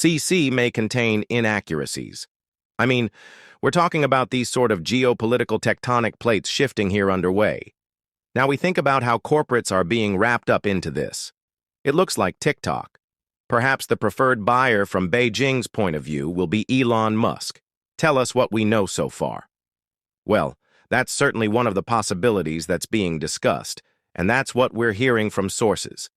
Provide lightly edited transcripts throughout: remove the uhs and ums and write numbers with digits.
CC may contain inaccuracies. I mean, we're talking about these sort of geopolitical tectonic plates shifting here underway. Now we think about how corporates are being wrapped up into this. It looks like TikTok. Perhaps the preferred buyer from Beijing's point of view will be Elon Musk. Tell us what we know so far. Well, that's certainly one of the possibilities that's being discussed, and that's what we're hearing from sources.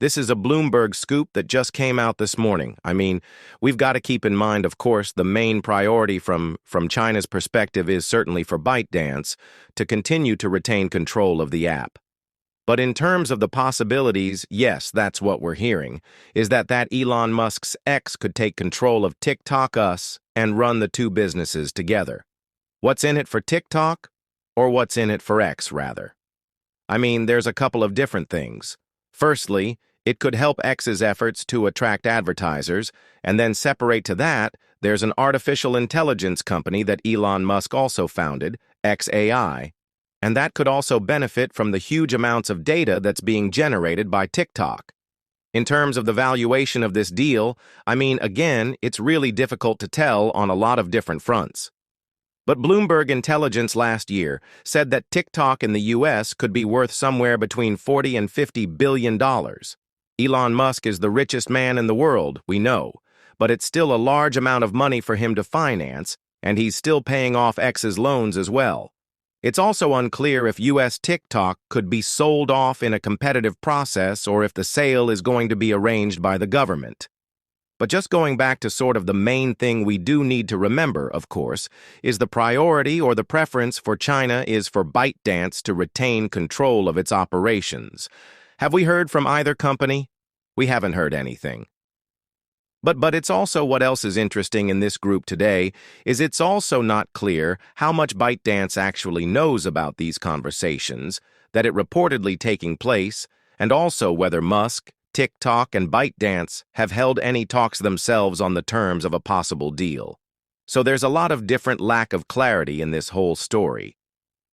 This is a Bloomberg scoop that just came out this morning. I mean, we've got to keep in mind, of course, the main priority from China's perspective is certainly for ByteDance to continue to retain control of the app. But in terms of the possibilities, yes, that's what we're hearing, is that Elon Musk's X could take control of TikTok Us and run the two businesses together. What's in it for TikTok? Or what's in it for X, rather? I mean, there's a couple of different things. Firstly, it could help X's efforts to attract advertisers, and then separate to that, there's an artificial intelligence company that Elon Musk also founded, XAI, and that could also benefit from the huge amounts of data that's being generated by TikTok. In terms of the valuation of this deal, I mean, again, it's really difficult to tell on a lot of different fronts. But Bloomberg Intelligence last year said that TikTok in the U.S. could be worth somewhere between $40 and $50 billion. Elon Musk is the richest man in the world, we know, but it's still a large amount of money for him to finance, and he's still paying off X's loans as well. It's also unclear if U.S. TikTok could be sold off in a competitive process or if the sale is going to be arranged by the government. But just going back to sort of the main thing we do need to remember, of course, is the priority or the preference for China is for ByteDance to retain control of its operations. Have we heard from either company? We haven't heard anything. But it's also what else is interesting in this group today is it's also not clear how much ByteDance actually knows about these conversations, that it reportedly taking place, and also whether Musk, TikTok, and ByteDance have held any talks themselves on the terms of a possible deal. So there's a lot of different lack of clarity in this whole story.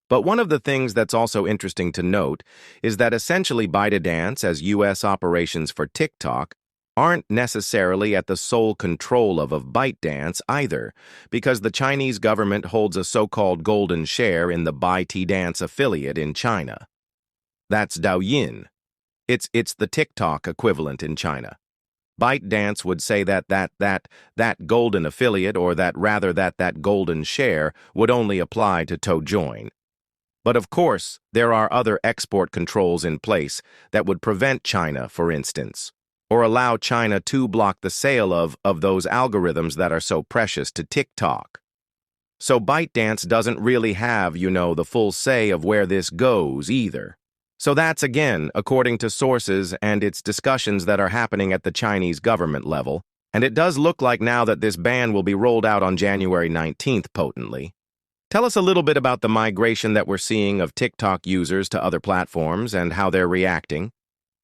But one of the things that's also interesting to note is that essentially ByteDance as U.S. operations for TikTok aren't necessarily at the sole control of ByteDance either, because the Chinese government holds a so-called golden share in the ByteDance affiliate in China. That's Douyin. It's the TikTok equivalent in China. ByteDance would say that golden affiliate, or that golden share, would only apply to Douyin. But of course, there are other export controls in place that would prevent China, for instance, or allow China to block the sale of those algorithms that are so precious to TikTok. So ByteDance doesn't really have, the full say of where this goes either. So that's, again, according to sources and its discussions that are happening at the Chinese government level, and it does look like now that this ban will be rolled out on January 19th potently. Tell us a little bit about the migration that we're seeing of TikTok users to other platforms and how they're reacting.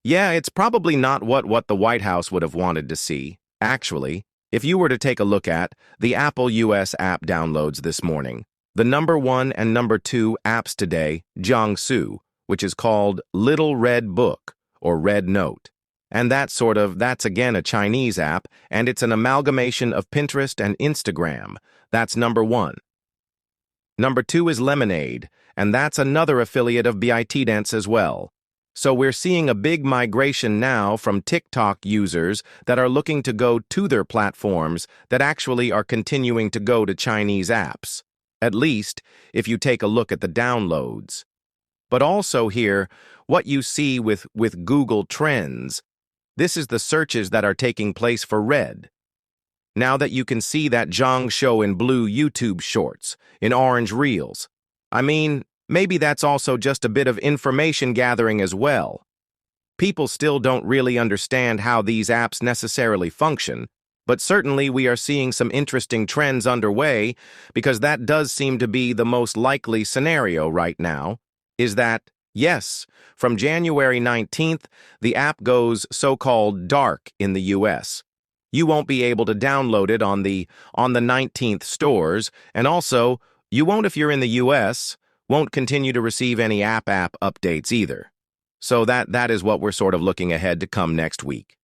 Yeah, it's probably not what the White House would have wanted to see. Actually, if you were to take a look at the Apple US app downloads this morning, the number 1 and number 2 apps today, Jiangsu, which is called Little Red Book or Red Note. And that's again a Chinese app, and it's an amalgamation of Pinterest and Instagram. That's number 1. Number 2 is Lemonade, and that's another affiliate of ByteDance as well. So we're seeing a big migration now from TikTok users that are looking to go to their platforms that actually are continuing to go to Chinese apps, at least if you take a look at the downloads. But also here, what you see with Google Trends, this is the searches that are taking place for Red. Now that you can see that Zhang show in blue YouTube shorts, in orange reels, I mean, maybe that's also just a bit of information gathering as well. People still don't really understand how these apps necessarily function, but certainly we are seeing some interesting trends underway because that does seem to be the most likely scenario right now, is that, yes, from January 19th, the app goes so-called dark in the U.S. You won't be able to download it on the 19th stores, and also, you won't if you're in the U.S., won't continue to receive any app updates either. So that is what we're sort of looking ahead to come next week.